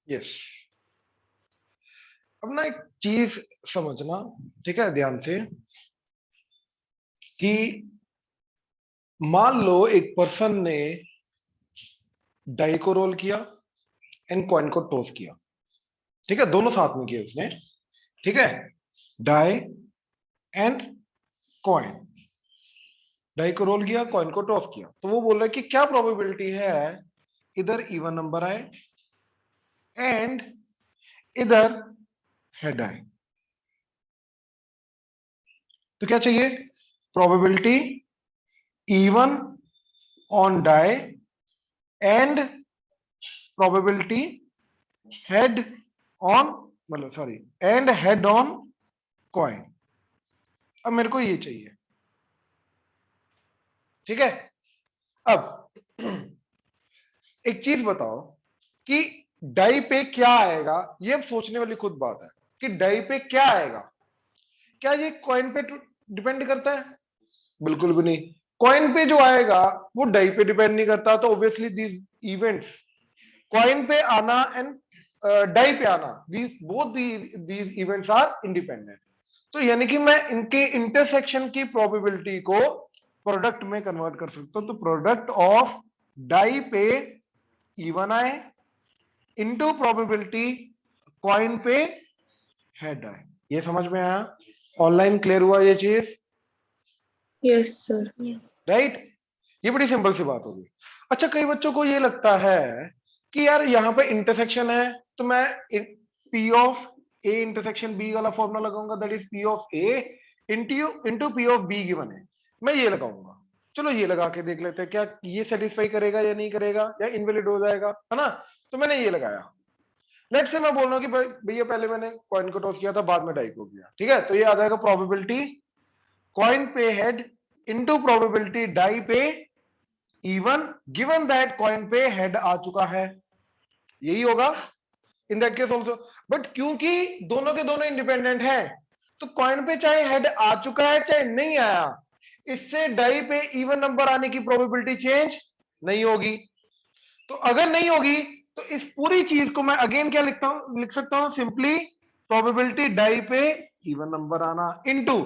Yes. अब ना एक चीज समझना, ठीक है, ध्यान से, कि मान लो एक पर्सन ने डाई को रोल किया एंड कॉइन को टॉस किया। ठीक है, दोनों साथ में किए उसने। ठीक है, डाई एंड कॉइन, डाई को रोल किया, कॉइन को टॉस किया। तो वो बोल रहा है कि क्या प्रोबेबिलिटी है इधर इवन नंबर आए एंड इधर हेड आए। तो क्या चाहिए? Probability even on die and probability head on, मतलब sorry, and head on coin. अब मेरे को ये चाहिए। ठीक है, अब एक चीज बताओ कि डाई पे क्या आएगा। ये अब सोचने वाली खुद बात है कि डाई पे क्या आएगा। क्या ये कॉइन पे डिपेंड करता है? बिल्कुल भी नहीं। कॉइन पे जो आएगा वो डाई पे डिपेंड नहीं करता। तो ऑब्वियसली दीज इवेंट्स, कॉइन पे आना एंड डाई पे आना, these both these events are independent. तो यानी कि मैं इनके इंटरसेक्शन की प्रोबेबिलिटी को प्रोडक्ट में कन्वर्ट कर सकता हूं। तो प्रोडक्ट ऑफ डाई पे इवन आए इनटू प्रोबेबिलिटी कॉइन पे हेड आए। ये समझ में आया? ऑनलाइन क्लियर हुआ ये चीज? Yes sir. राइट? ये बड़ी सिंपल सी बात होगी। अच्छा, कई बच्चों को ये लगता है कि यार यहां पे इंटरसेक्शन है तो मैं P of A intersection B वाला फॉर्मूला लगाऊंगा, that is P of A into P of B given है, मैं ये लगाऊंगा। चलो ये लगा के देख लेते हैं क्या ये सेटिस्फाई करेगा या नहीं करेगा, या इनवैलिड हो जाएगा, है ना? तो मैंने ये लगाया। लेट्स से मैं बोल रहा हूँ कि भैया पहले मैंने कॉइन को टॉस किया था, बाद में डाई को किया। ठीक है, तो ये आ जाएगा प्रोबेबिलिटी कॉइन पे हेड इनटू प्रोबेबिलिटी डाई पे इवन, गिवन दैट कॉइन पे हेड आ चुका है। यही होगा in that case also. But क्योंकि दोनों के दोनों इंडिपेंडेंट हैं, तो कॉइन पे चाहे हेड आ चुका है चाहे नहीं आया, इससे डाई पे इवन नंबर आने की प्रोबेबिलिटी चेंज नहीं होगी। तो अगर नहीं होगी तो इस पूरी चीज को मैं अगेन क्या लिखता हूं, लिख सकता हूं सिंपली प्रोबेबिलिटी डाई पे इवन नंबर आना इनटू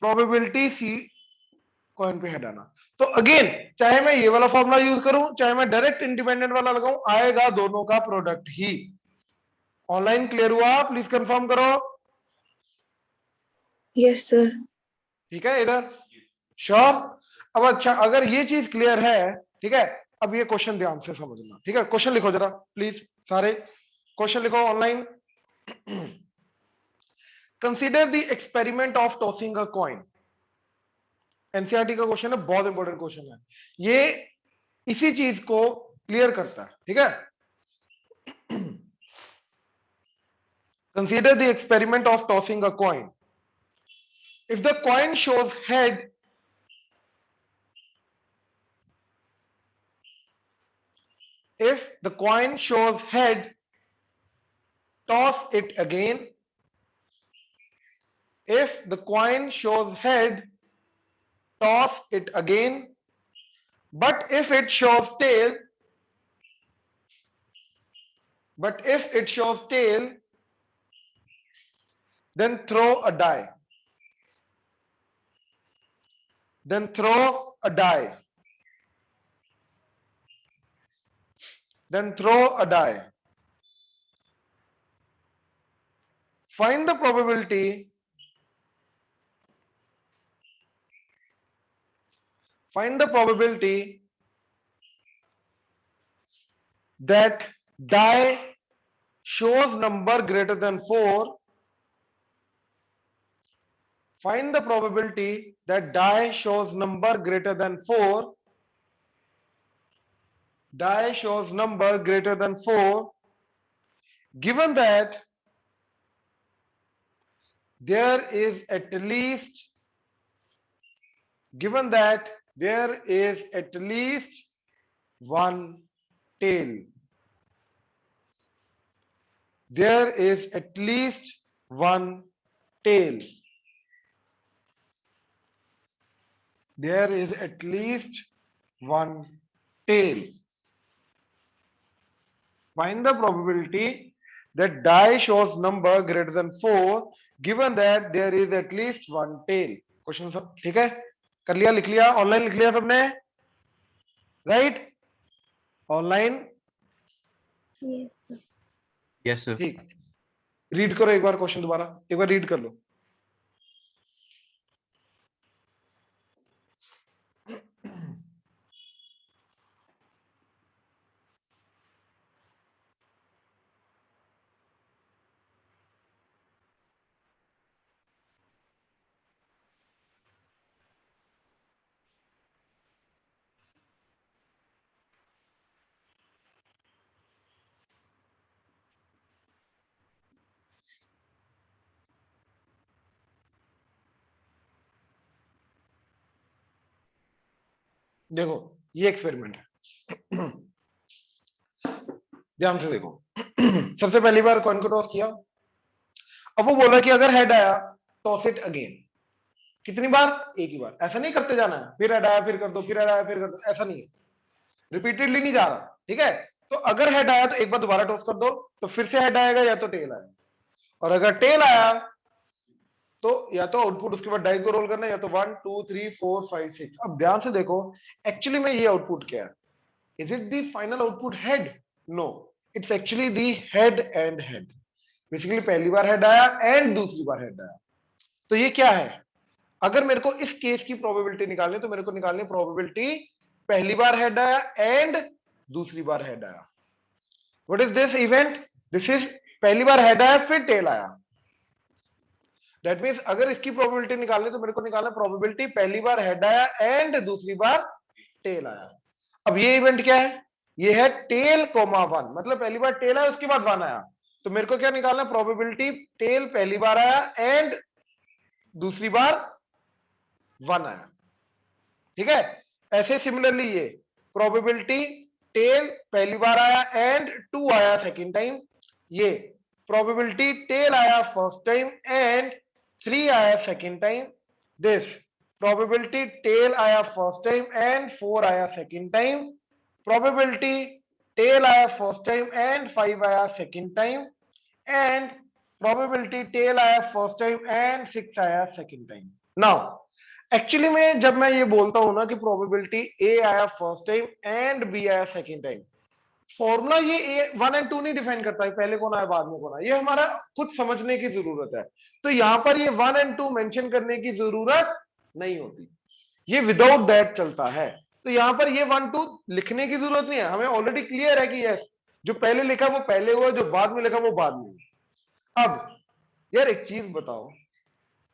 प्रोबेबिलिटी सी कॉइन पे हेड आना। तो अगेन चाहे मैं ये वाला फॉर्मूला यूज करूं चाहे मैं डायरेक्ट इंडिपेंडेंट वाला लगाऊं, आएगा दोनों का प्रोडक्ट ही। ऑनलाइन क्लियर हुआ? प्लीज कंफर्म करो। Yes sir. ठीक है इधर? श्योर? अब अच्छा, अगर ये चीज क्लियर है, ठीक है, अब ये क्वेश्चन ध्यान से समझना। ठीक है, क्वेश्चन लिखो जरा प्लीज, सारे क्वेश्चन लिखो online. Consider the experiment of tossing a coin. NCERT का क्वेश्चन है, बहुत इंपॉर्टेंट क्वेश्चन है ये, इसी चीज को क्लियर करता है। ठीक है, consider the experiment of tossing a coin. If the coin shows head, if the coin shows head, toss it again. If the coin shows head, toss it again. But if it shows tail, then throw a die. Then throw a die. Then throw a die. Find the probability. Find the probability that die shows number greater than 4. Find the probability that die shows number greater than 4. Die shows number greater than 4, given that there is at least, given that there is at least one tail. There is at least one tail. There is at least one tail. Find the probability that die shows number greater than 4 given that there is at least one tail. Question सब ठीक है, कर लिया, लिख लिया, online लिख लिया सबने, right? Online Yes, sir. Yes sir. ठीक, रीड करो एक बार क्वेश्चन, दोबारा एक बार रीड कर लो। देखो ये एक्सपेरिमेंट है, ध्यान से देखो। सबसे पहली बार कॉइन को टॉस किया, अब वो बोला कि अगर हेड आया टॉस इट अगेन। कितनी बार? एक ही बार, ऐसा नहीं करते जाना है, फिर हेड आया फिर कर दो, फिर हेड आया फिर कर दो, ऐसा नहीं है, रिपीटेडली नहीं जा रहा, ठीक है? तो अगर हेड आया तो एक बार दोबारा टॉस कर दो, तो फिर से हेड आएगा या तो टेल आएगा, और अगर टेल आया तो या तो आउटपुट उसके बाद डाई को रोल करना है, या तो 1 2 3 4 5 6। अब ध्यान से देखो एक्चुअली में ये आउटपुट क्या है, is it the final output head? No, it's actually the head and head. Basically पहली बार हेड आया एंड दूसरी बार हेड आया, तो ये क्या है? अगर मेरे को इस केस की प्रोबेबिलिटी निकालनी तो मेरे को निकालनी प्रोबेबिलिटी पहली बार हेड आया एंड दूसरी बार हेड आया। What is this event? This is पहली बार हेड आया फिर टेल आया। दैट मींस अगर इसकी प्रोबेबिलिटी निकालनी तो मेरे को निकालना प्रोबेबिलिटी पहली बार हेड आया एंड दूसरी बार टेल आया। अब ये इवेंट क्या है? ये है टेल कोमा 1, मतलब पहली बार टेल आया उसके बाद 1 आया, तो मेरे को क्या निकालना? प्रोबेबिलिटी टेल पहली बार आया एंड दूसरी बार 1 आया, ठीक है? ऐसे सिमिलरली ये प्रोबेबिलिटी टेल पहली बार आया एंड 2 आया सेकेंड टाइम, ये प्रोबेबिलिटी टेल आया फर्स्ट टाइम एंड 3 आया second time, this probability tail आया फर्स्ट टाइम एंड 4 आया सेकेंड टाइम, प्रोबेबिलिटी टेल आया फर्स्ट टाइम एंड 5 आया second time, and probability tail आया फर्स्ट टाइम एंड 6 आया सेकेंड टाइम। नाउ एक्चुअली में जब मैं ये बोलता हूं ना कि प्रोबेबिलिटी ए आया फर्स्ट टाइम एंड बी आया सेकेंड टाइम, फॉर्मूला ये ए 1 एंड 2 नहीं डिफाइन करता है पहले कौन आया बाद में कौन आया, ये हमारा कुछ समझने की जरूरत है। तो यहां पर ये 1 एंड 2 मेंशन करने की जरूरत नहीं होती, ये विदाउट दैट चलता है। तो यहां पर ये 1 2 लिखने की जरूरत नहीं है, हमें ऑलरेडी क्लियर है कि यस जो पहले लिखा वो पहले हुआ, जो बाद में लिखा वो बाद में हुआ। अब यार एक चीज बताओ,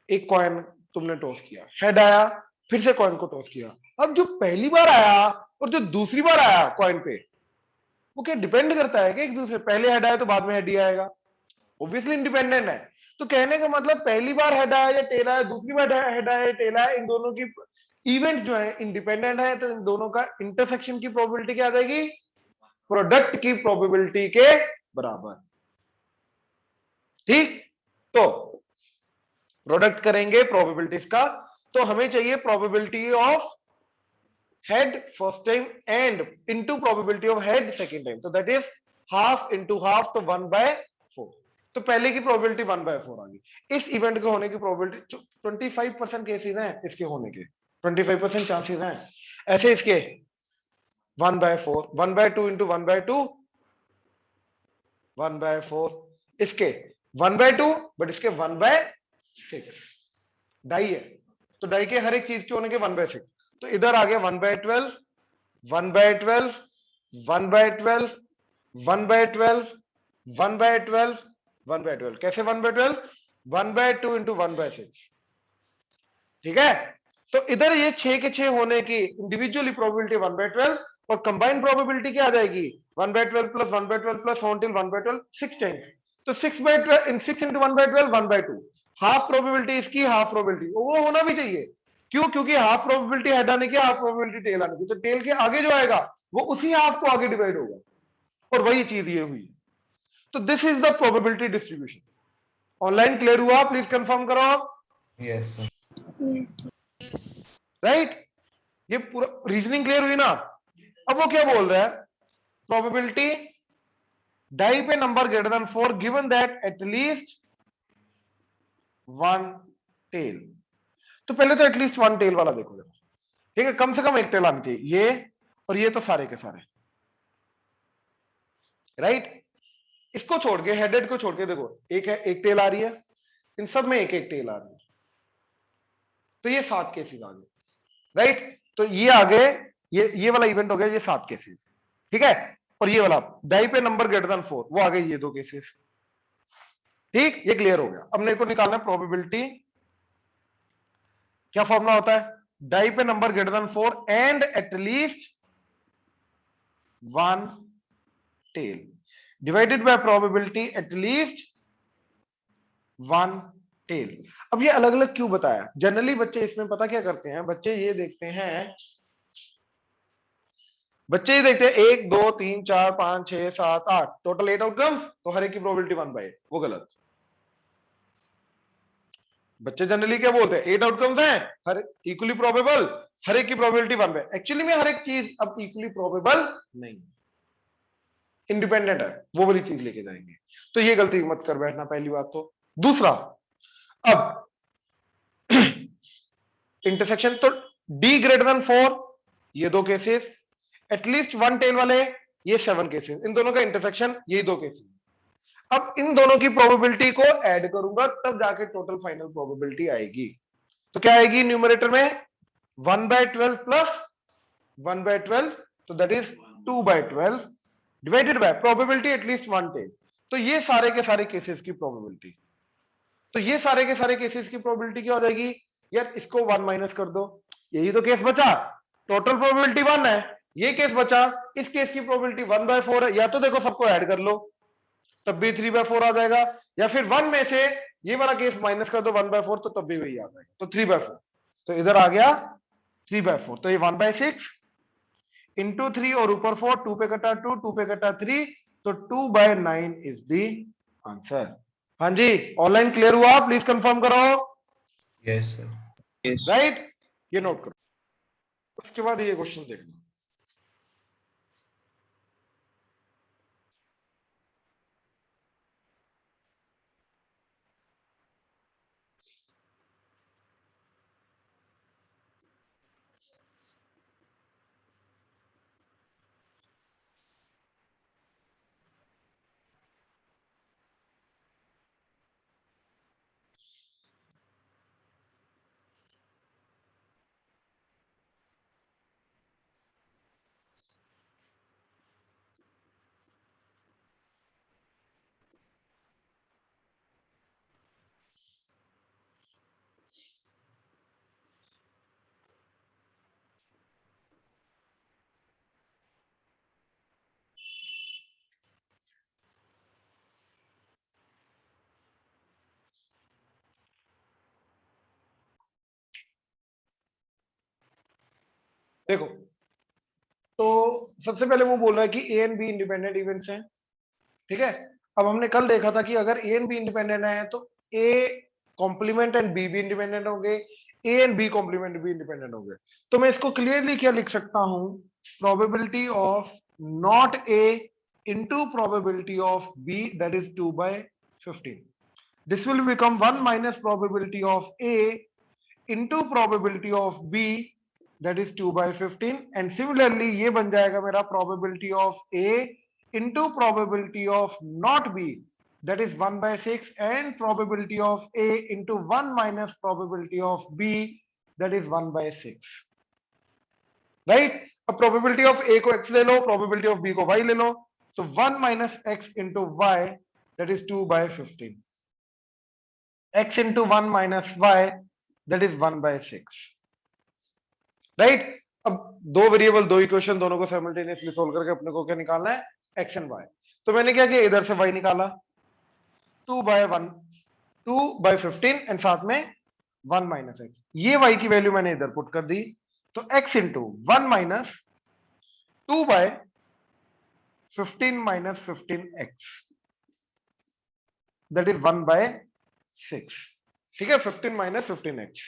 एक कॉइन तुमने टॉस किया, हेड आया, फिर से कॉइन को टॉस किया, अब जो पहली बार आया और जो दूसरी बार आया कॉइन पे, वो क्या डिपेंड करता है कि एक दूसरे? पहले हेड आया तो बाद में हेड ही आएगा, ऑब्वियसली इंडिपेंडेंट है। तो कहने का मतलब पहली बार हेड आया या टेल आया, दूसरी बार हेड आया या टेल आया, इन दोनों की इवेंट्स जो है इंडिपेंडेंट है, तो इन दोनों का इंटरसेक्शन की प्रोबेबिलिटी क्या आ जाएगी? प्रोडक्ट की प्रोबेबिलिटी के बराबर, ठीक? तो प्रोडक्ट करेंगे प्रोबेबिलिटीज का, तो हमें चाहिए probability of head first time and into probability of head second time, तो that is half into half, तो 1/4। तो पहले की प्रोबेबिलिटी 1/4 आ गई। इस इवेंट के होने की प्रोबेबिलिटी 25% केसेस हैं इसके होने के, 25% चांसेस हैं। ऐसे इसके 1/4, 1/2 इंटू 1/2 1/4, इसके 1/2, बट इसके 1/6 डाई है, तो डाई के हर एक चीज के होने के 1/6, तो इधर आ गया 1/12 1/12 1/12 1/12 1/12 1/12। कैसे 1/12? 1/2 इंटू 1/6, ठीक है? तो इधर ये 6 के 6 होने की इंडिविजुअली प्रोबेबिलिटी 1/12 और कंबाइंड प्रोबेबिलिटी क्या आ जाएगी? 1/12 प्लस 1/12 प्लस 1/12 6 टाइम्स, तो 6/12 6 इंटू 1/12 1/2, हाफ प्रोबेबिलिटी इसकी, हाफ प्रोबेबिलिटी वो होना भी चाहिए। क्यों? क्योंकि हाफ प्रोबेबिलिटी हेड आने की, हाफ प्रोबेबिलिटी टेल आने की, तो टेल के आगे जो आएगा वो उसी हाफ को आगे डिवाइड होगा, और वही चीज ये हुई। तो this is the probability distribution. Online clear हुआ? प्लीज कंफर्म करो आप। Yes sir. Yes. राइट? ये पूरा रीजनिंग क्लियर हुई ना? अब वो क्या बोल रहा है? प्रोबेबिलिटी डाई पे number greater than 4 given that at least one tail. तो पहले तो एटलीस्ट वन टेल वाला देखो जरा, ठीक है, कम से कम एक टेल आनी चाहिए, ये और ये तो सारे के सारे, राइट। इसको छोड़ के, हेडेड को छोड़ के देखो, एक है, एक टेल आ रही है, इन सब में एक एक टेल आ रही है, तो ये 7 केसेस आ गए, राइट। तो ये आ गए, ये वाला इवेंट हो गया, ये 7 केसेस, ठीक है। और ये वाला डाई पे नंबर ग्रेटर देन 4, वो आ गए ये 2 केसेस, ठीक, ये क्लियर हो गया। अब मेरे को निकालना है प्रोबेबिलिटी। क्या फॉर्मूला होता है? डाई पे number greater than 4 and at least one tail divided by probability at least one tail. अब ये अलग अलग क्यों बताया? जनरली बच्चे इसमें पता क्या करते हैं, बच्चे ये देखते हैं, बच्चे ये देखते हैं 1 2 3 4 5 6 7 8 टोटल 8 आउटकम्स, तो हर एक की प्रोबेबिलिटी 1/8, वो गलत। बच्चे जनरली क्या बोलते हैं, 8 आउटकम्स हैं, हर इक्वली प्रोबेबल, हर एक की प्रोबेबिलिटी 1/8। एक्चुअली में हर एक चीज अब इक्वली प्रोबेबल नहीं है, इंडिपेंडेंट है, वो वाली चीज लेके जाएंगे। तो ये गलती मत कर बैठना, पहली बात तो। दूसरा, अब इंटरसेक्शन तो डी ग्रेटर देन 4, ये 2 केसेस, एटलीस्ट वन टेल वाले, ये 7 केसेस, इन दोनों का इंटरसेक्शन, ये 2 केसेस। अब इन दोनों की प्रोबेबिलिटी को ऐड करूंगा, तब जाके टोटल फाइनल प्रोबेबिलिटी आएगी। तो क्या आएगी न्यूमरेटर में? 1/12 प्लस 1/12, तो that is 2/12 divided by probability at least one tail. तो ये सारे के सारे केसेस की प्रोबेबिलिटी, तो ये सारे के सारे केसेस की प्रोबेबिलिटी क्या हो जाएगी यार? इसको 1 माइनस कर दो, यही तो केस बचा, टोटल प्रोबेबिलिटी 1 है, ये केस बचा, इस केस की प्रोबेबिलिटी 1/4 है। या तो देखो सबको ऐड कर लो, तब भी 3/4 आ जाएगा, या फिर 1 में से ये वाला केस माइनस कर दो 1/4, तो तब भी वही आ जाएगा, तो 3/4। तो इधर आ गया 3/4, तो ये 1/6 इंटू 3 और ऊपर 4, 2 पे कटा 2, 2 पे कटा 3, तो 2/9 इज द आंसर। हाँ जी, ऑनलाइन क्लियर हुआ? प्लीज कंफर्म करो। Yes, sir. राइट, ये नोट करो। उसके बाद ये क्वेश्चन देखना, देखो। तो सबसे पहले वो बोल रहा है कि ए एंड बी इंडिपेंडेंट इवेंट्स हैं, ठीक है। अब हमने कल देखा था कि अगर ए एंड बी इंडिपेंडेंट है तो ए कॉम्प्लीमेंट एंड बी भी इंडिपेंडेंट होंगे, ए एंड बी कॉम्प्लीमेंट भी इंडिपेंडेंट होंगे। तो मैं इसको क्लियरली क्या लिख सकता हूं? Probability of not A into probability of B, that is 2/15। This will become 1 minus probability of A into probability of B, that is 2/15। And similarly ये बन जाएगा मेरा probability of A into probability of not b, that is 1/6, and probability of a into 1 minus probability of b, that is 1/6, right। अब probability of a को x ले लो, probability of b को y ले लो, तो 1 minus x into y, that is 2/15, x into 1 minus y, that is 1/6, right। अब दो variable, दो equation, दोनों को साइमल्टेनियसली सोल्व करके अपने को क्या निकालना है? X and Y. तो मैंने क्या किया, इधर से वाई निकाला 2/15 एंड साथ में 1 माइनस एक्स, ये वाई की वैल्यू मैंने इधर पुट कर दी, तो x into 1 minus 2/15 minus 15x, that is 1/6, ठीक है। 15 माइनस 15x,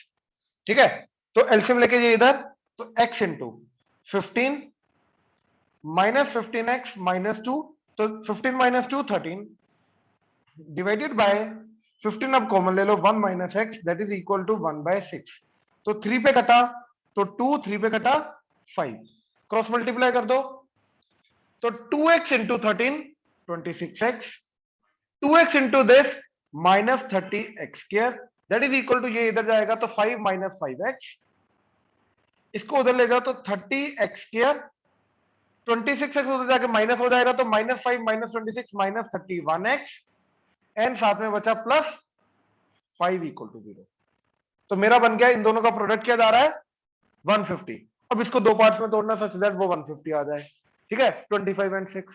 ठीक है। तो एलसीएम लेके जाइए इधर, तो x into 15 minus 15x minus 2, तो 15 माइनस 2 13 डिवाइडेड बाय 15 अब कॉमन ले लो 1 minus X that is equal to 1 by 6। तो 3 पे कटा तो 2, 3 पे कटा 5, क्रॉस मल्टीप्लाई कर दो तो 2x into 13 26x, 2x into this minus 30x square that is equal to, ये इधर जाएगा तो 5 माइनस 5x, इसको उधर ले जाओ तो 30x स्क्वायर, 26x उधर जाके माइनस हो जाएगा तो minus 5 minus 26 minus 31x and साथ में बचा प्लस 5 इक्वल टू 0। तो मेरा बन गया इन दोनों का प्रोडक्ट क्या जा रहा है 150। अब इसको दो पार्ट्स में तोड़ना सच दैट वो 150 आ जाए, ठीक है 25 एंड 6।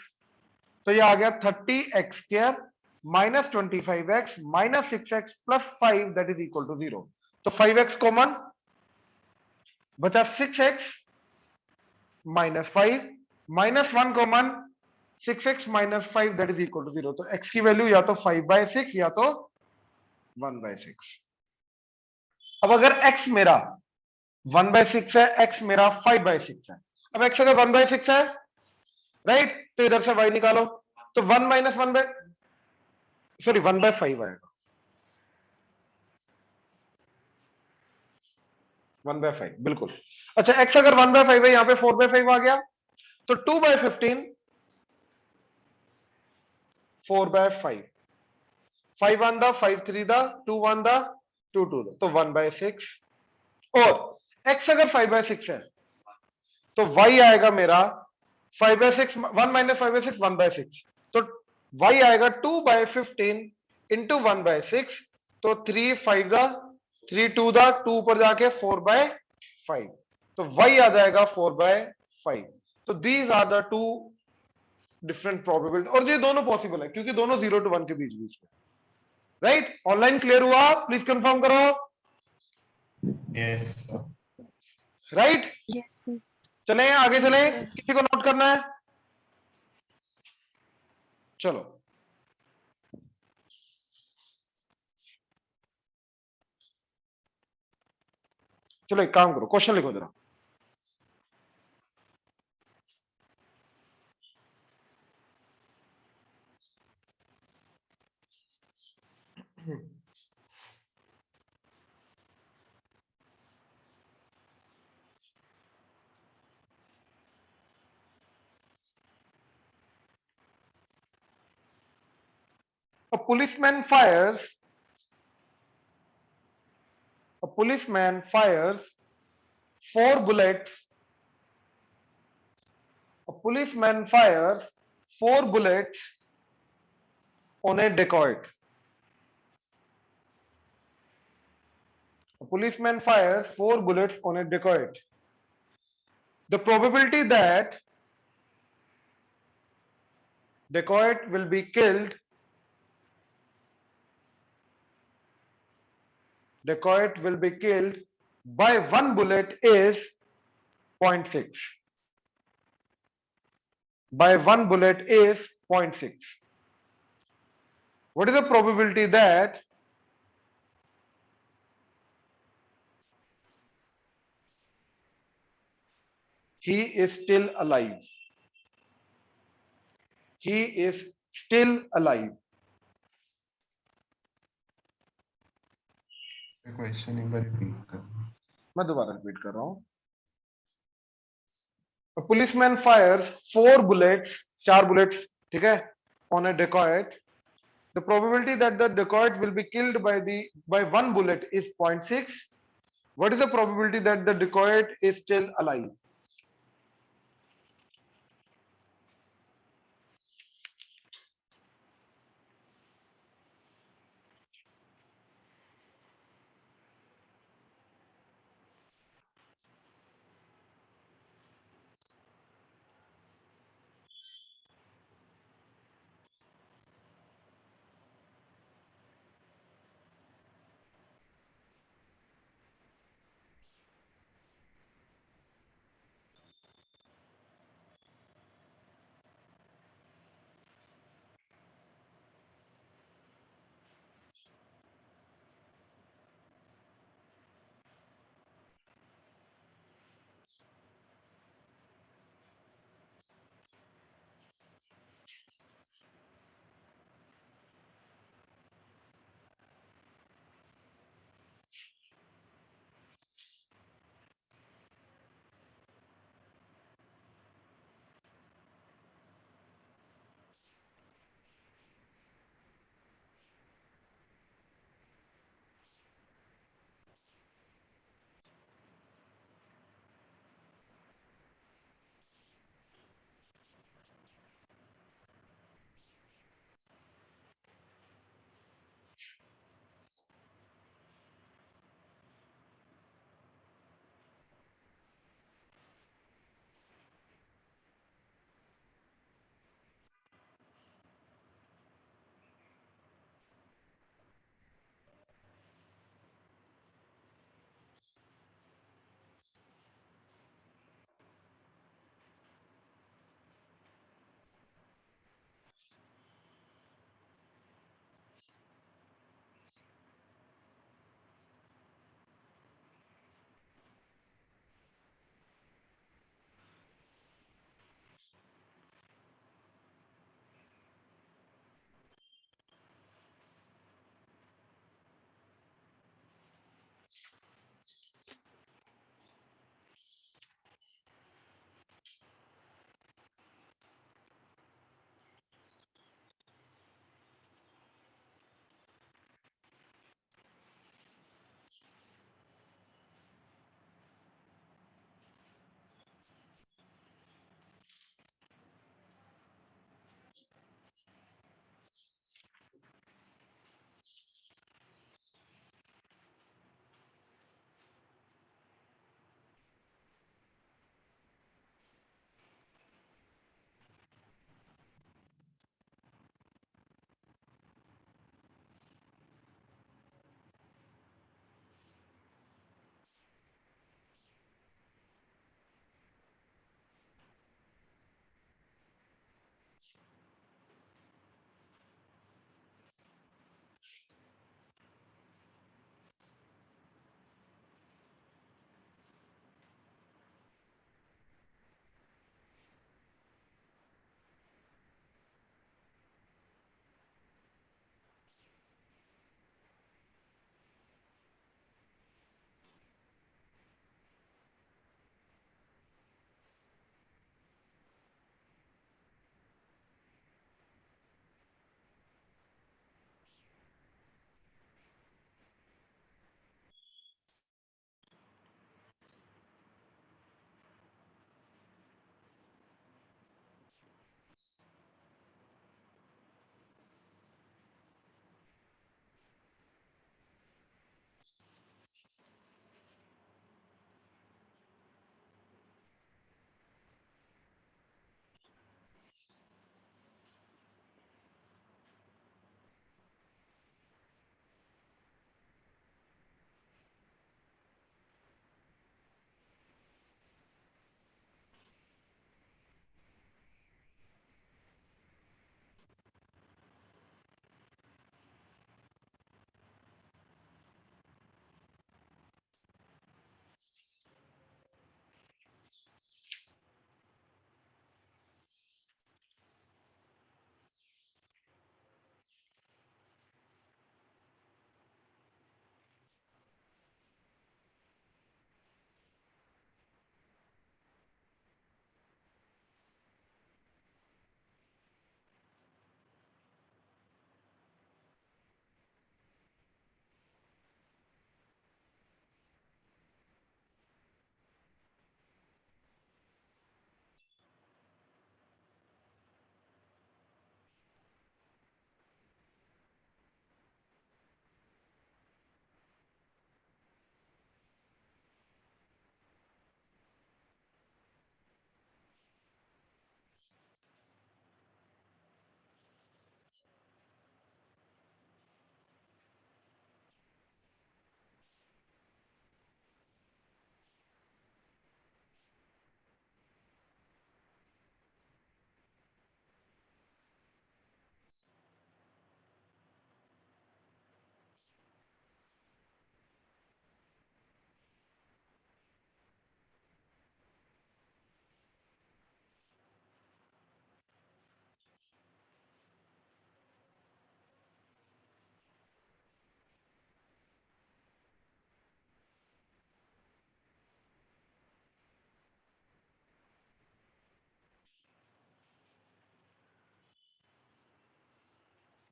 तो ये आ गया 30x square minus 25x minus 6x plus 5 that is equal to 0। तो 5x कॉमन बचा 6x minus 5 minus 1 common 6x minus 5 that is equal to 0। तो x की वैल्यू या तो 5/6 या तो 1/6। अब अगर x मेरा 1/6 है, x मेरा 5/6 है, अब x अगर 1/6 है राइट, तो इधर से y निकालो तो 1 माइनस 1/5 आएगा, 1/5 बिल्कुल। अच्छा x अगर 1/5 है, यहां पे 4/5 आ गया तो 2/15 4/5, 5 1 दा 5 3 दा 2 1 दा 2 2 दा, तो 1/6। और x अगर 5/6 है तो y आएगा मेरा 5/6, 1 माइनस 5/6 1/6, तो y आएगा 2/15 इंटू 1/6, तो 3 5 दा 3 2 दा 2 पर जाके 4/5, तो y आ जाएगा 4/5। तो these are the two different probability, और ये दोनों पॉसिबल है क्योंकि दोनों 0 to 1 के बीच बीच में, राइट। ऑनलाइन क्लियर हुआ, प्लीज कंफर्म करो, Yes, sir. Right. Yes, sir. चलें आगे, Yes, चलें, sir. किसी को नोट करना है, चलो। चलो एक काम करो, क्वेश्चन लिखो जरा। A policeman fires. A policeman fires 4 bullets. A policeman fires 4 bullets on a dacoit. A policeman fires 4 bullets on a dacoit. The probability that dacoit will be killed. Dacoit will be killed by 1 bullet is 0.6. By 1 bullet is 0.6. What is the probability that he is still alive? He is still alive. Question एक बार repeat कर। मैं दोबारा repeat कर रहा हूं। A policeman fires 4 bullets, 4 bullets, ठीक है, on a dacoit. The probability that the dacoit will be killed by 1 bullet is 0.6. What is the probability that the dacoit is still alive?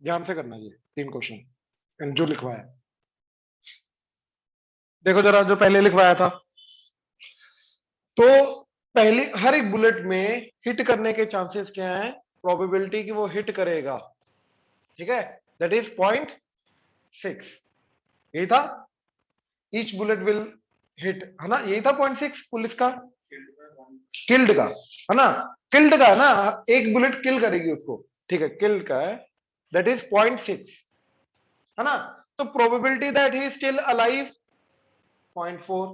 ध्यान से करना ये 3 क्वेश्चन जो लिखवाया। देखो जरा जो पहले लिखवाया था, तो पहले हर एक बुलेट में हिट करने के चांसेस क्या हैं, प्रोबेबिलिटी कि वो हिट करेगा, ठीक है, दैट इज 0.6। यही था, ईच बुलेट विल हिट, है ना, यही था 0.6 पुलिस का, किल्ड का, है ना, किल्ड का है ना, एक बुलेट किल करेगी उसको, ठीक है, किल्ड का है, दैट इज 0.6, है ना। तो probability that he still alive 0.4,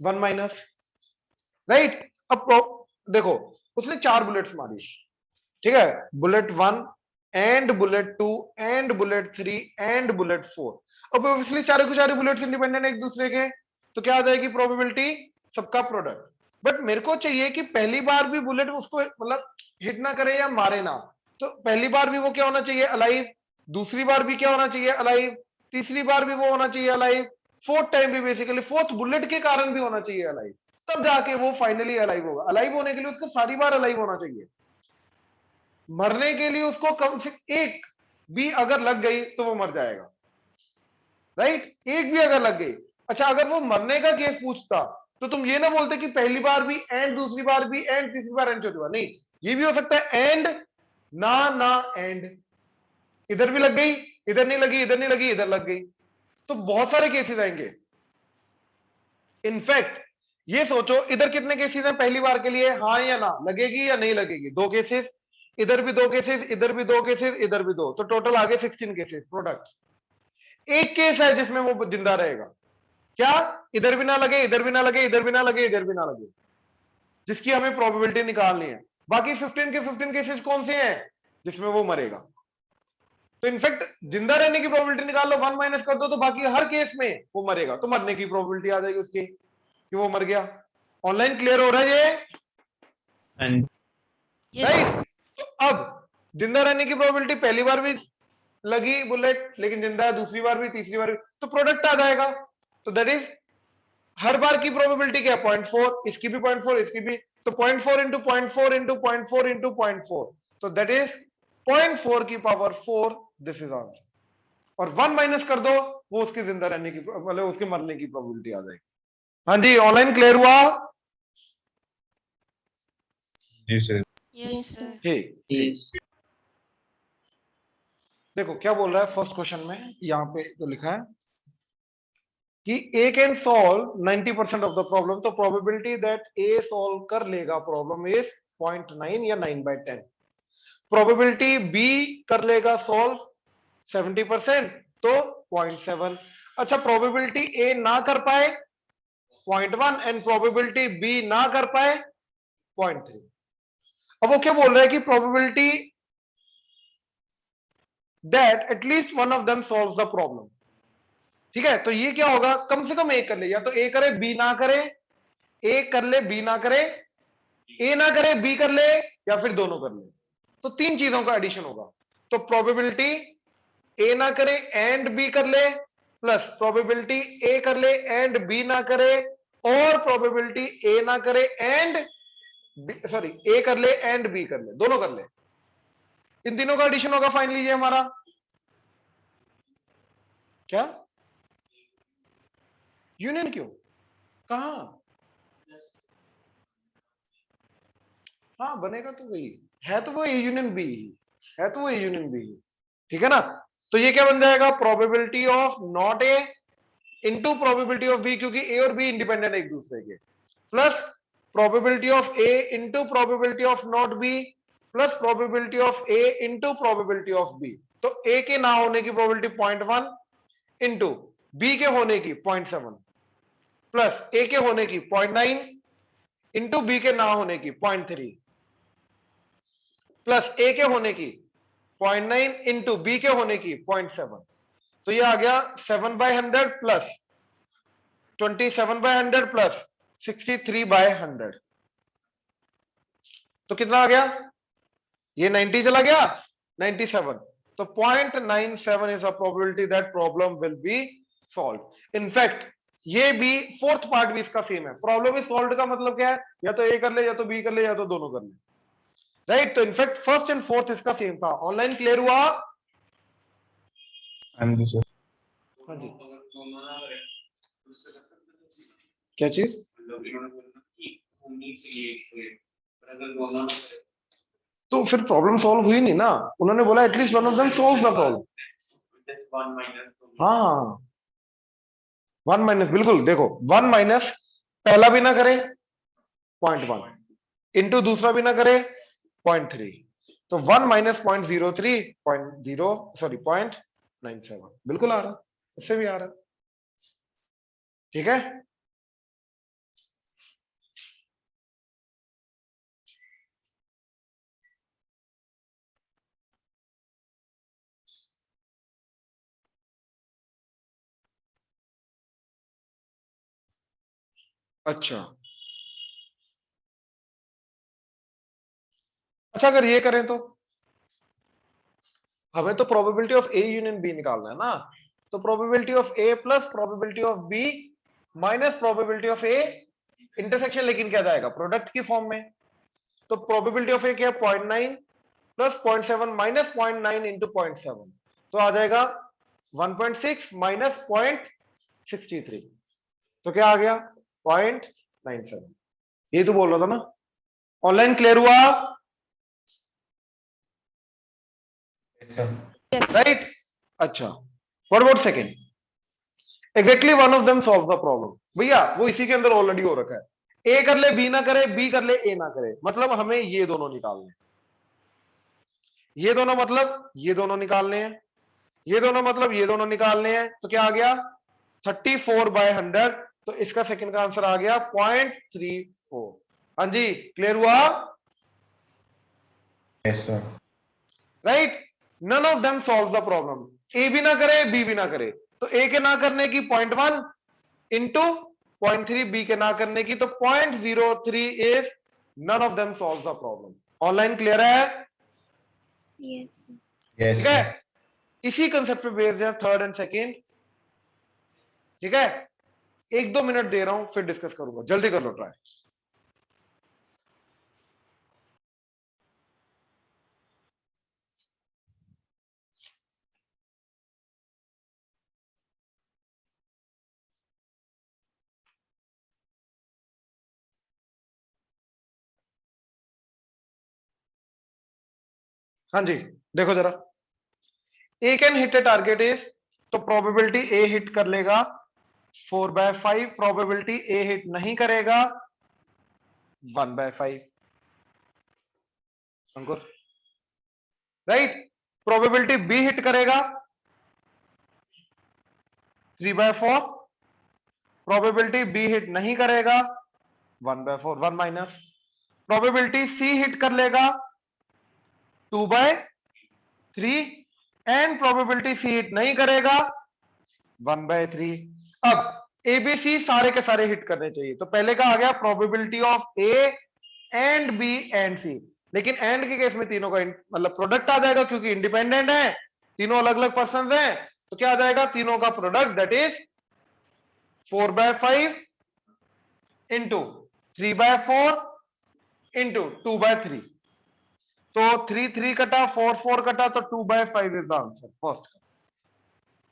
1 minus, right. अब देखो उसने 4 बुलेट्स मारी, ठीक है, bullet 1 and bullet 2 and bullet 3 and bullet 4। अब ऑब्वियसली चारों के चारों बुलेट्स इंडिपेंडेंट है एक दूसरे के, तो क्या आ जाएगी प्रोबेबिलिटी, सबका प्रोडक्ट। बट मेरे को चाहिए कि पहली बार भी बुलेट उसको मतलब हिट ना करे या मारे ना, तो पहली बार भी वो क्या होना चाहिए, अलाइव, दूसरी बार भी क्या होना चाहिए, अलाइव, तीसरी बार भी वो होना चाहिए अलाइव, फोर्थ टाइम भी बेसिकली फोर्थ बुलेट के कारण भी होना चाहिए अलाइव, तब जाके वो फाइनली अलाइव होगा। अलाइव होने के लिए उसको सारी बार अलाइव होना चाहिए, मरने के लिए उसको कम से एक भी अगर लग गई तो वो मर जाएगा, राइट, एक भी अगर लग गई। अच्छा अगर वो मरने का केस पूछता तो तुम ये ना बोलते कि पहली बार भी एंड दूसरी बार भी एंड तीसरी बार एंड चौथी बार नहीं, ये भी हो सकता है एंड ना ना एंड, इधर भी लग गई, इधर नहीं लगी, इधर नहीं लगी, इधर लग गई, तो बहुत सारे केसेस आएंगे। इनफैक्ट ये सोचो इधर कितने केसेस हैं पहली बार के लिए, हाँ या ना, लगेगी या नहीं लगेगी, 2 केसेस, इधर भी 2 केसेस, इधर भी 2 केसेस, इधर भी 2, तो टोटल आगे 16 केसेस प्रोडक्ट। एक केस है जिसमें वो जिंदा रहेगा, क्या, इधर भी ना लगे, इधर भी ना लगे, इधर भी ना लगे, इधर भी ना लगे, जिसकी हमें प्रोबेबिलिटी निकालनी है। बाकी 15 के 15 केसेस कौन से हैं जिसमें वो मरेगा। तो इनफैक्ट जिंदा रहने की प्रोबेबिलिटी निकाल लो, 1 माइनस कर दो, तो बाकी हर केस में वो मरेगा, तो मरने की प्रोबेबिलिटी आ जाएगी उसकी कि वो मर गया। ऑनलाइन क्लियर हो रहा है ये, राइट। तो अब जिंदा रहने की प्रोबेबिलिटी पहली बार भी लगी बुलेट लेकिन जिंदा है, दूसरी बार भी, तीसरी बार भी, तो प्रोडक्ट आ जाएगा। तो दैट इज हर बार की प्रोबेबिलिटी क्या है, 0.4, इसकी भी 0.4, इसकी भी, तो 0.4 इंटू 0.4 इंटू 0.4 इंटू 0.4, तो दैट इज 0.4 की पावर 4, दिस इज आंसर। और 1 माइनस कर दो, वो उसके जिंदा रहने की मतलब उसके मरने की प्रोबेबिलिटी आ जाएगी। हाँ जी, ऑनलाइन क्लियर हुआ, जी सर। Yes, sir. ठीक। देखो क्या बोल रहा है फर्स्ट क्वेश्चन में, यहां पे जो लिखा है कि A can solve 90% of the problem, तो प्रोबेबिलिटी दैट ए सॉल्व कर लेगा प्रॉब्लम इज 0.9 या 9/10। प्रोबेबिलिटी बी कर लेगा सॉल्व 70%, तो 0.7। अच्छा प्रोबेबिलिटी ए ना कर पाए 0.1 एंड प्रोबेबिलिटी बी ना कर पाए 0.3। अब वो क्या बोल रहा है कि probability that at least one of them solves the problem, ठीक है, तो ये क्या होगा, कम से कम ए कर ले, या तो ए करे बी ना करे, ए कर ले बी ना करे, ए ना करे बी कर ले, या फिर दोनों कर ले, तो 3 चीजों का एडिशन होगा। तो प्रोबेबिलिटी ए ना करे एंड बी कर ले, प्लस प्रोबेबिलिटी ए कर ले एंड बी ना करे, और प्रोबेबिलिटी ए ना करे एंड सॉरी ए कर ले एंड बी कर ले, दोनों कर ले, इन तीनों का एडिशन होगा फाइनली ये हमारा क्या, यूनियन क्यों, कहां, हाँ बनेगा तो वही है, तो वो यूनियन बी है, तो वो यूनियन बी, ठीक है ना। तो ये क्या बन जाएगा, probability of not A into probability of B, क्योंकि ए और बी इंडिपेंडेंट है एक दूसरे के, plus probability of A into probability of not B, plus probability of A into probability of B. तो ए के ना होने की प्रोबेबिलिटी 0.1 इंटू बी के होने की 0.7, प्लस ए के होने की 0.9 इंटू बी के ना होने की 0.3, प्लस ए के होने की 0.9 इंटू बी के होने की 0.7, तो ये आ गया 7/100 प्लस 27/100 प्लस 63/100, तो कितना आ गया, ये 90 चला गया 97, तो 0.97 is a probability that problem will be solve. In fact ये भी फोर्थ पार्ट भी इसका सेम है, प्रॉब्लम इज सॉल्व का मतलब क्या है, या तो ए कर ले, या तो बी कर ले, या तो दोनों कर ले, राइट। तो इनफैक्ट फर्स्ट एंड फोर्थ इसका सेम था। ऑनलाइन क्लियर हुआ, I'm the sir. हाँ जी, क्या चीज? तो फिर प्रॉब्लम सॉल्व हुई नहीं ना, उन्होंने बोला at least one of them solve the problem. हाँ, 1 माइनस, बिल्कुल देखो 1 माइनस पहला भी ना करे 0.1 इंटू दूसरा भी ना करे 0.3, तो 1 माइनस 0.03 0 सॉरी 0.97 बिल्कुल आ रहा, इससे भी आ रहा। ठीक है, अच्छा अच्छा, अगर ये करें तो हमें तो probability of A union B निकालना है ना, तो probability of A plus probability of B minus probability of A intersection, लेकिन क्या जाएगा प्रोडक्ट की फॉर्म में। तो प्रोबेबिलिटी ऑफ ए क्या है 0.9 प्लस 0.7 माइनस 0.9 इंटू 0.7, तो आ जाएगा 1.6 माइनस 0.63, तो क्या आ गया 0.97। ये तो बोल रहा था ना। ऑनलाइन क्लियर हुआ? Yes, sir. राइट, अच्छा what about second? Exactly one of them solve the problem. भैया वो इसी के अंदर ऑलरेडी हो रखा है, ए कर ले बी ना करे, बी कर ले ए ना करे, मतलब हमें ये दोनों निकालने, ये दोनों मतलब ये दोनों निकालने हैं, ये दोनों मतलब ये दोनों निकालने हैं, तो क्या आ गया 34/100, तो इसका सेकंड का आंसर आ गया 0.34। हाँ जी क्लियर हुआ? Yes, sir. Right, none of them solve the problem, A भी ना करे बी भी ना करे, तो ए के ना करने की 0.1 इंटू 0.3, बी के ना करने की तो 0.03 is none of them solve the problem. Online clear है? Yes, sir. Yes, ठीक sir. है, इसी कंसेप्ट पे बेस्ड है थर्ड एंड सेकंड। ठीक है, 1-2 मिनट दे रहा हूं फिर डिस्कस करूंगा, जल्दी कर लो ट्राई। हाँ जी देखो जरा, A can hit a target is, तो प्रोबेबिलिटी ए हिट कर लेगा 4/5, प्रोबेबिलिटी ए हिट नहीं करेगा 1/5। Ankur right, probability B hit करेगा 3/4, प्रोबेबिलिटी बी हिट नहीं करेगा 1/4, 1 माइनस, प्रोबेबिलिटी सी हिट कर लेगा 2/3, एंड प्रोबेबिलिटी सी हिट नहीं करेगा 1/3। अब एबीसी सारे के सारे हिट करने चाहिए, तो पहले का आ गया probability of A and B and C, लेकिन एंड के केस में तीनों का मतलब प्रोडक्ट आ जाएगा, क्योंकि इंडिपेंडेंट है, तीनों अलग अलग पर्सन हैं, तो क्या आ जाएगा तीनों का product, that is 4/5 into 3/4 into 2/3, तो 3 कटा 4 कटा, तो 2/5 is the answer first.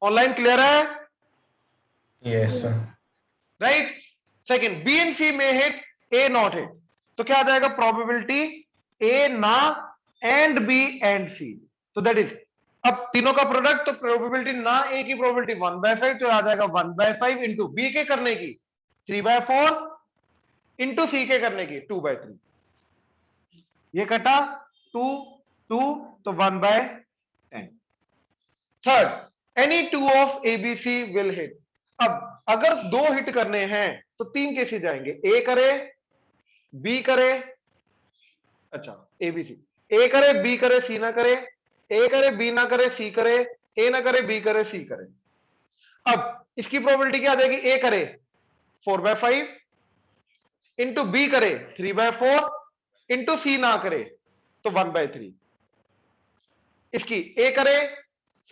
Online clear है? Yes, sir. Right, second B and C में हिट ए नॉट हिट, तो क्या आ जाएगा प्रोबेबिलिटी ए ना एंड बी एंड सी, तो दैट इज, अब तीनों का प्रोडक्ट, तो प्रोबेबिलिटी ना ए की प्रोबेबिलिटी 1/5, तो आ जाएगा 1/5 इंटू बी के करने की 3/4 इंटू सी के करने की 2/3, ये कटा 2 2, तो 1/10। Third, any two of ABC will hit. अब अगर दो हिट करने हैं तो 3 केसेस जाएंगे, ए करे बी करे, अच्छा एबीसी, ए करे बी करे सी ना करे, ए करे बी ना करे सी करे, ए ना करे बी करे सी करे। अब इसकी प्रोबेबिलिटी क्या आ जाएगी, ए करे 4/5 इंटू बी करे 3/4 इंटू सी ना करे तो 1/3। इसकी ए करे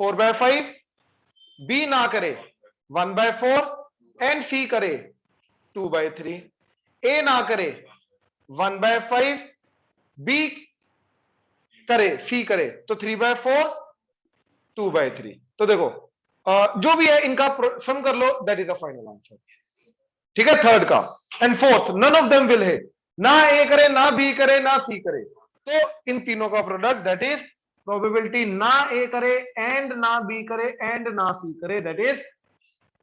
4/5, बी ना करे 1/4 एंड सी करे 2/3, ए ना करे 1/5, बी करे सी करे तो 3/4 2/3। तो देखो जो भी है इनका सम कर लो, that is the final answer. ठीक है, थर्ड का। And fourth, none of them will hit, ना ए करे ना बी करे ना सी करे, तो इन तीनों का प्रोडक्ट, दैट इज प्रोबेबिलिटी ना ए करे एंड ना बी करे एंड ना सी करे, दैट इज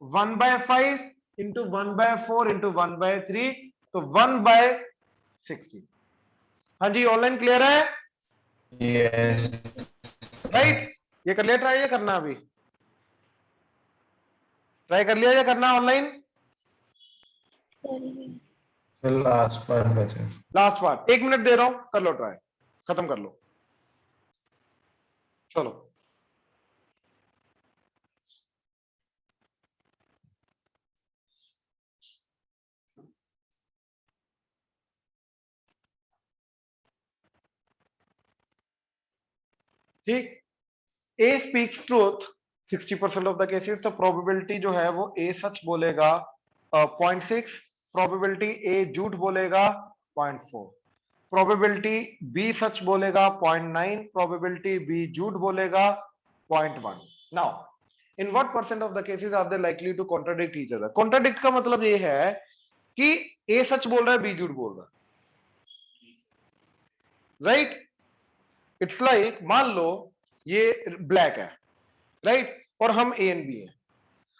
1/5 इंटू 1/4 इंटू 1/3, तो 1/60। हाँ जी, ऑनलाइन क्लियर है? Yes. राइट, ये कर लिया ट्राई, या करना अभी? ट्राई कर लिया या करना ऑनलाइन? करिए। The last part बचा। लास्ट बार 1 मिनट दे रहा हूं, कर लो ट्राई, खत्म कर लो, चलो। ठीक, A speaks truth 60% of the cases, तो प्रोबेबिलिटी जो है वो ए सच बोलेगा 0.6, प्रोबेबिलिटी ए झूठ बोलेगा 0.4, प्रोबेबिलिटी बी सच बोलेगा 0.9, प्रोबेबिलिटी बी झूठ बोलेगा 0.1। Now in what percent of the cases are they likely to contradict each other? Contradict का मतलब ये है कि ए सच बोल रहा है, बी झूठ बोल रहा है, राइट? इट्स लाइक, मान लो ये ब्लैक है, राइट, और हम ए एंड बी हैं।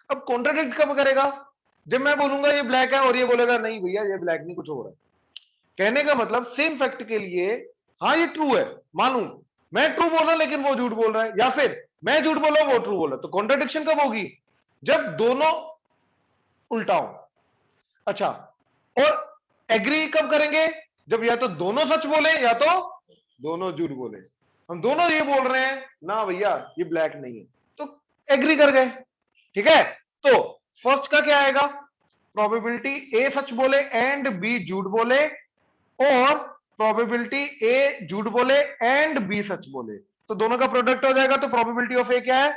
अब कॉन्ट्राडिक्ट कब करेगा? जब मैं बोलूंगा ये ब्लैक है और ये बोलेगा नहीं भैया ये ब्लैक नहीं, कुछ हो रहा है। कहने का मतलब सेम फैक्ट के लिए, हाँ ये ट्रू है, मानू मैं ट्रू बोल रहा हूं लेकिन वो झूठ बोल रहा है, या फिर मैं झूठ बोल रहा हूं वो ट्रू बोल रहा है, तो कॉन्ट्राडिक्शन कब होगी? जब दोनों उल्टा हो। अच्छा, और एग्री कब करेंगे? जब या तो दोनों सच बोले या तो दोनों झूठ बोले। हम दोनों ये बोल रहे हैं ना भैया ये ब्लैक नहीं है, तो एग्री कर गए। ठीक है, तो फर्स्ट का क्या आएगा? प्रोबेबिलिटी ए सच बोले एंड बी झूठ बोले, और प्रोबेबिलिटी ए झूठ बोले एंड बी सच बोले, तो दोनों का प्रोडक्ट हो जाएगा। तो प्रोबेबिलिटी ऑफ ए क्या है?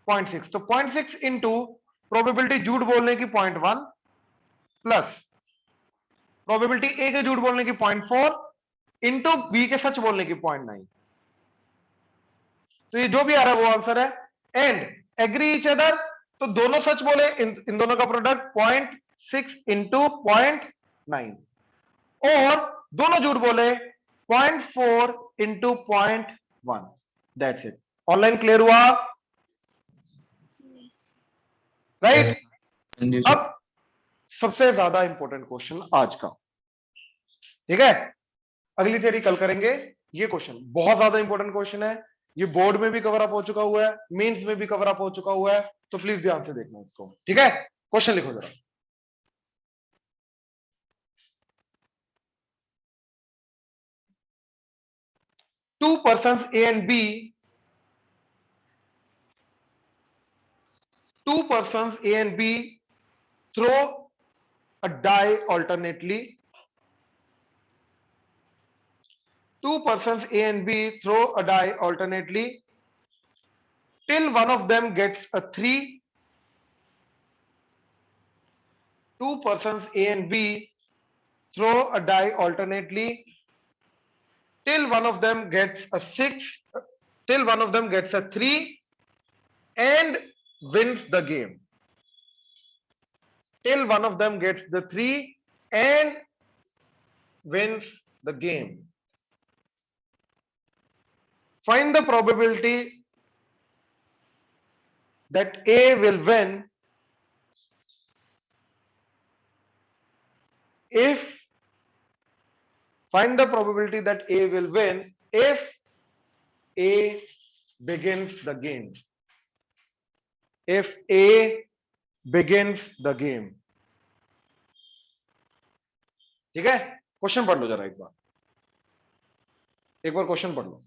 0.6, तो 0.6 इंटू प्रोबेबिलिटी झूठ बोलने की 0.1 प्लस प्रोबेबिलिटी ए के झूठ बोलने की 0.4 इंटू बी के सच बोलने की 0.9, तो ये जो भी आ रहा है वो आंसर है। एंड एग्री ईच अदर, तो दोनों सच बोले, इन दोनों का प्रोडक्ट 0.6 इंटू 0.9, और दोनों झूठ बोले 0.4 into 0.1, that's it. Online clear हुआ? Yes. राइट, अब सबसे ज्यादा इंपॉर्टेंट क्वेश्चन आज का, ठीक है? अगली थ्योरी कल करेंगे। ये क्वेश्चन बहुत ज्यादा इंपॉर्टेंट क्वेश्चन है, ये बोर्ड में भी कवर अप हो चुका हुआ है, मेंस में भी कवर अप हो चुका हुआ है, तो प्लीज ध्यान से देखना इसको। ठीक है, क्वेश्चन लिखो जरा। Two person A and B, two persons A and B throw a die alternately. Two persons A and B throw a die alternately till one of them gets a 3. Two persons A and B throw a die alternately till one of them gets a 6, till one of them gets a 3 and wins the game. Till one of them gets the 3 and wins the game. Find the probability that A will win if, find the probability that A will win if A begins the game. If A begins the game. ठीक है, question पढ़ लो जरा एक बार question पढ़ लो।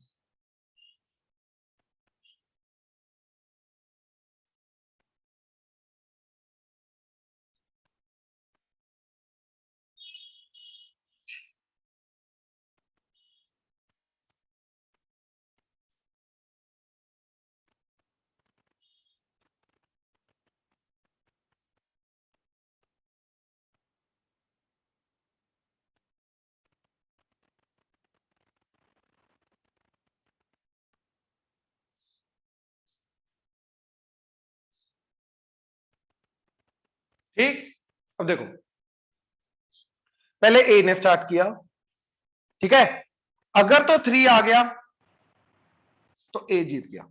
ठीक, अब देखो पहले ए ने स्टार्ट किया, ठीक है, अगर तो 3 आ गया तो ए जीत गया,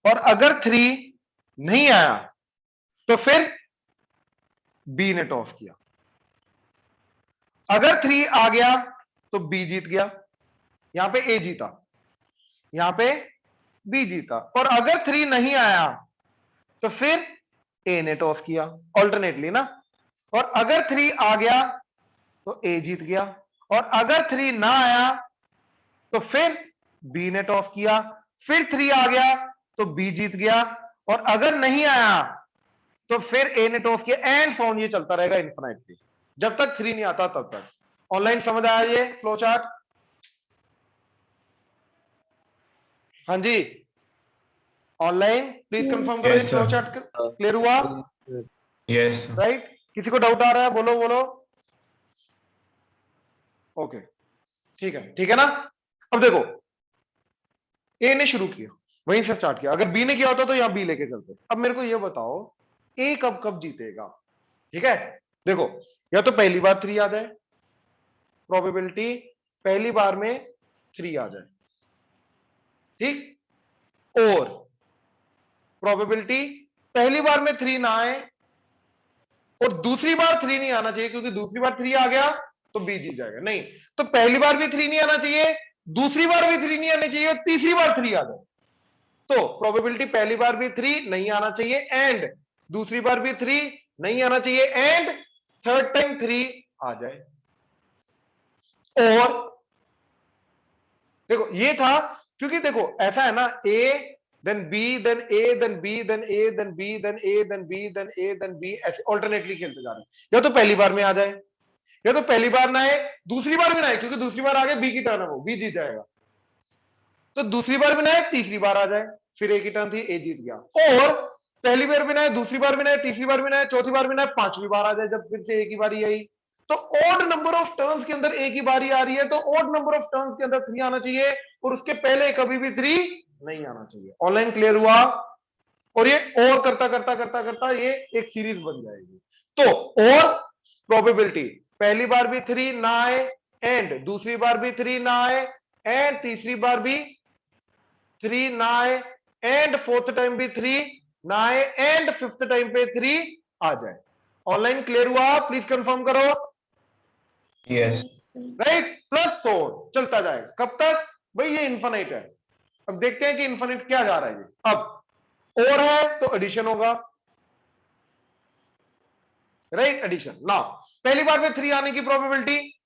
और अगर 3 नहीं आया तो फिर बी ने टॉस किया। अगर 3 आ गया तो बी जीत गया, यहां पे ए जीता, यहां पे बी जीता, और अगर 3 नहीं आया तो फिर ए ने टॉस किया, ऑल्टरनेटली ना, और अगर 3 आ गया तो ए जीत गया, और अगर 3 ना आया तो फिर बी ने टॉस किया, फिर 3 आ गया तो बी जीत गया, और अगर नहीं आया तो फिर ए ने टॉस किया, एंड फोन ये चलता रहेगा इन्फिनाइटली जब तक 3 नहीं आता तब तक। ऑनलाइन समझ आया ये फ्लो चार्ट? हाँ जी, ऑनलाइन प्लीज कंफर्म करो, ये Yes, flow sir. Chart clear हुआ? Yes, sir. राइट, किसी को डाउट आ रहा है? बोलो बोलो। ओके, ठीक है ना। अब देखो ए ने शुरू किया, वहीं से स्टार्ट किया, अगर बी ने किया होता तो यहां बी लेके चलते। अब मेरे को ये बताओ ए कब कब जीतेगा? ठीक है, देखो या तो पहली बार 3 आ जाए, प्रोबेबिलिटी पहली बार में 3 आ जाए, ठीक, और प्रोबेबिलिटी पहली बार में 3 ना आए और दूसरी बार 3 नहीं आना चाहिए, क्योंकि दूसरी बार 3 आ गया तो बी जीत जाएगा। नहीं, तो पहली बार भी 3 नहीं आना चाहिए, दूसरी बार भी 3 नहीं आनी चाहिए, और तीसरी बार 3 आ जाए। तो प्रोबेबिलिटी पहली बार भी 3 नहीं आना चाहिए, एंड दूसरी बार भी 3 नहीं आना चाहिए, एंड थर्ड टाइम 3 आ जाए। और देखो ये था, क्योंकि देखो ऐसा है ना, A then B then A then B then A then B then A then B then A then B, ऐसे ऑल्टरनेटली खेलते जा रहे हैं। या तो पहली बार में आ जाए, या तो पहली बार ना आए, दूसरी बार भी ना आए, क्योंकि दूसरी बार आगे बी की टर्न है, वो बी जीत जाएगा। तो दूसरी बार भी ना आए, तीसरी बार आ जाए, फिर ए की टर्न थी, ए जीत गया। और पहली बार भी ना आए, दूसरी बार भी ना आए, तीसरी बार भी ना आए, चौथी बार भी ना आए, पांचवी बार आ जाए जब फिर से ए की बारी आई। तो ऑड नंबर ऑफ टर्न्स के अंदर ए की बारी आ रही है, तो ऑड नंबर ऑफ टर्न्स के अंदर 3 आना चाहिए, और उसके पहले कभी भी 3 नहीं आना चाहिए। ऑनलाइन क्लियर हुआ? और ये और करता करता करता करता ये एक सीरीज बन जाएगी। तो और प्रोबेबिलिटी पहली बार भी 3 ना आए, एंड दूसरी बार भी 3 ना आए, एंड तीसरी बार भी 3 ना आए, एंड फोर्थ टाइम भी 3 ना आए, एंड फिफ्थ टाइम पे 3 आ जाए। ऑनलाइन क्लियर हुआ? प्लीज कंफर्म करो। Yes. राइट, प्लस 4 चलता जाएगा कब तक? भाई ये इन्फिनिट है। अब देखते हैं कि इन्फिनिट क्या जा रहा है ये। अब और है तो एडिशन होगा, राइट, एडिशन। ना पहली बार में 3 आने की प्रोबेबिलिटी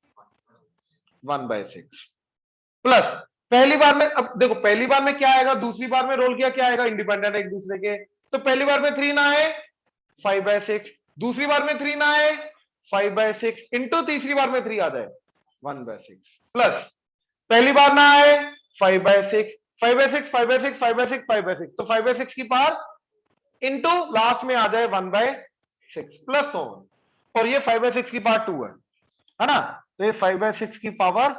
1/6 प्लस पहली बार में, अब देखो पहली बार में क्या आएगा, दूसरी बार में रोल किया क्या आएगा, इंडिपेंडेंट एक दूसरे के। तो पहली बार में 3 ना आए 5/6, दूसरी बार में 3 ना आए 5/6, इंटू तीसरी बार में 3 आ जाए 1/6, प्लस पहली बार ना आए 5/6, 5/6 5/6 5/6 5/6, तो 5/6 की पावर इंटू लास्ट में आ जाए 1/6 प्लस 1, और ये 5/6 की पावर 2 है ना, तो ये 5/6 की पावर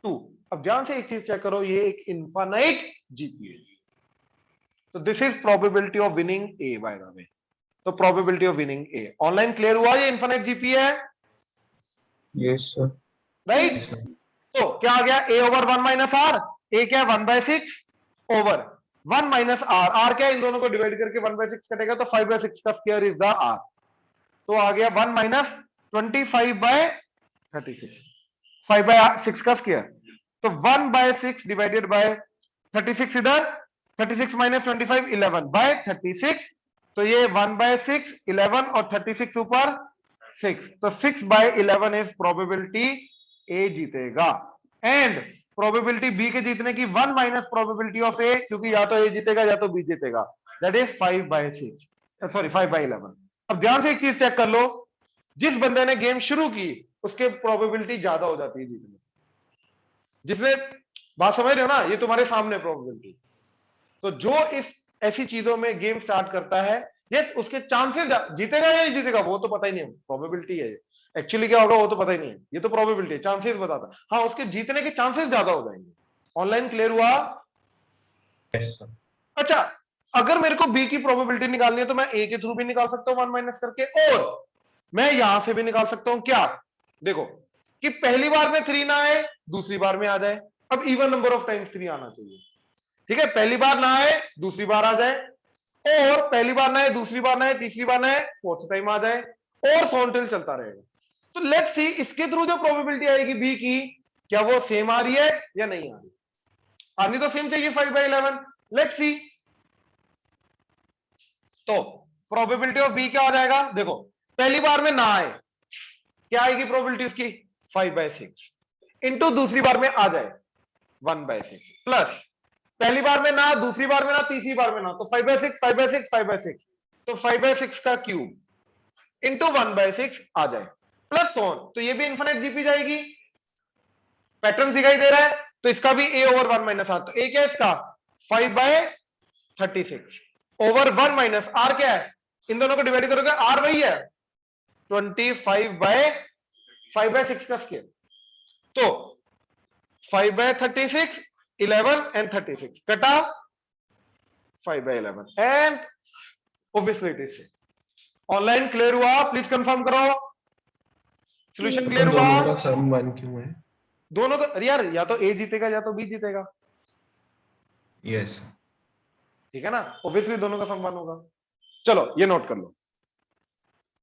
2। अब ध्यान से एक चीज चेक करो, ये एक इनफाइनाइट जीपी है, तो this is probability of winning A by the way. तो probability of winning A, online clear हुआ? ये इनफाइनाइट जीपी है, Yes, sir. Right. Yes, sir. तो क्या आ गया, A over 1 minus R, A क्या है 1/6 ओवर 1 माइनस आर, आर क्या है, इन दोनों को डिवाइड करके 1/6 कटेगा, तो 5/6 का स्क्वायर इज द आर, तो आ गया 1 माइनस 25/36, 5/6 का स्क्वायर, तो 1/6 डिवाइडेड बाय 36, इधर 36 माइनस 25 11/36, तो ये 1/6 11 और 36 ऊपर 6, तो 6/11 इज प्रोबेबिलिटी ए जीतेगा, एंड प्रोबेबिलिटी बी के जीतने की 1 माइनस प्रोबेबिलिटी ऑफ ए, क्योंकि या तो ए जीतेगा या तो बी जीतेगा, दैट इज 5/6, सॉरी 5/11। अब ध्यान से एक चीज चेक कर लो, जिस बंदे ने गेम शुरू की उसके प्रोबेबिलिटी ज्यादा हो जाती है जीतने, जिसने, बात समझ रहे हो ना, ये तुम्हारे सामने प्रोबेबिलिटी। तो जो इस ऐसी चीजों में गेम स्टार्ट करता है, यस उसके चांसेस, जीतेगा या नहीं जीतेगा वो तो पता ही नहीं है, प्रोबेबिलिटी है, एक्चुअली क्या होगा वो तो पता ही नहीं है, ये तो प्रोबेबिलिटी है, चांसेस बताता है, हाँ उसके जीतने के चांसेस ज्यादा हो जाएंगे। ऑनलाइन क्लियर हुआ? Yes, sir. अच्छा, अगर मेरे को बी की प्रोबेबिलिटी निकालनी है तो मैं ए के थ्रू भी निकाल सकता हूं 1 माइनस करके, और मैं यहां से भी निकाल सकता हूं। क्या? देखो कि पहली बार में 3 ना आए, दूसरी बार में आ जाए। अब इवन नंबर ऑफ टाइम्स 3 आना चाहिए, ठीक है? पहली बार ना आए, दूसरी बार आ जाए, और पहली बार ना आए, दूसरी बार ना आए, तीसरी बार ना आए, फोर्थ टाइम आ जाए, और सॉन्टिल चलता रहेगा। तो लेट्स सी इसके थ्रू जो प्रोबेबिलिटी आएगी बी की, क्या वो सेम आ रही है या नहीं आ रही? आनी तो सेम चाहिए 5/11। Let's see. तो प्रोबेबिलिटी ऑफ बी क्या हो जाएगा? देखो पहली बार में ना आए, क्या आएगी प्रोबेबिलिटी उसकी? 5/6 इंटू दूसरी बार में आ जाए 1/6 प्लस पहली बार में ना, दूसरी बार में ना, तीसरी बार में ना, तो 5/6 5/6 5/6, तो 5/6 का क्यूब इंटू 1/6 आ जाए प्लस ऑन, तो ये भी इन्फिनिट जीपी जाएगी। पैटर्न दिखाई दे रहा है, तो इसका भी a ओवर 1 माइनस आर, तो a क्या है इसका? 5/36 ओवर 1 माइनस आर क्या है? इन दोनों को डिवाइड करोगे आर वही है 25/5/6 का स्केयर, तो 5/36 11 एंड 36 कटा 5/11 and obviously it is. Online clear हुआ? प्लीज कंफर्म करो। सॉल्यूशन क्लियर हुआ? दोनों का सम 1 क्यों है? दोनों का यार, या तो ए जीतेगा या तो बी जीतेगा, यस। ठीक है ना? ऑब्वियसली दोनों का सम 1 होगा। चलो ये नोट कर लो।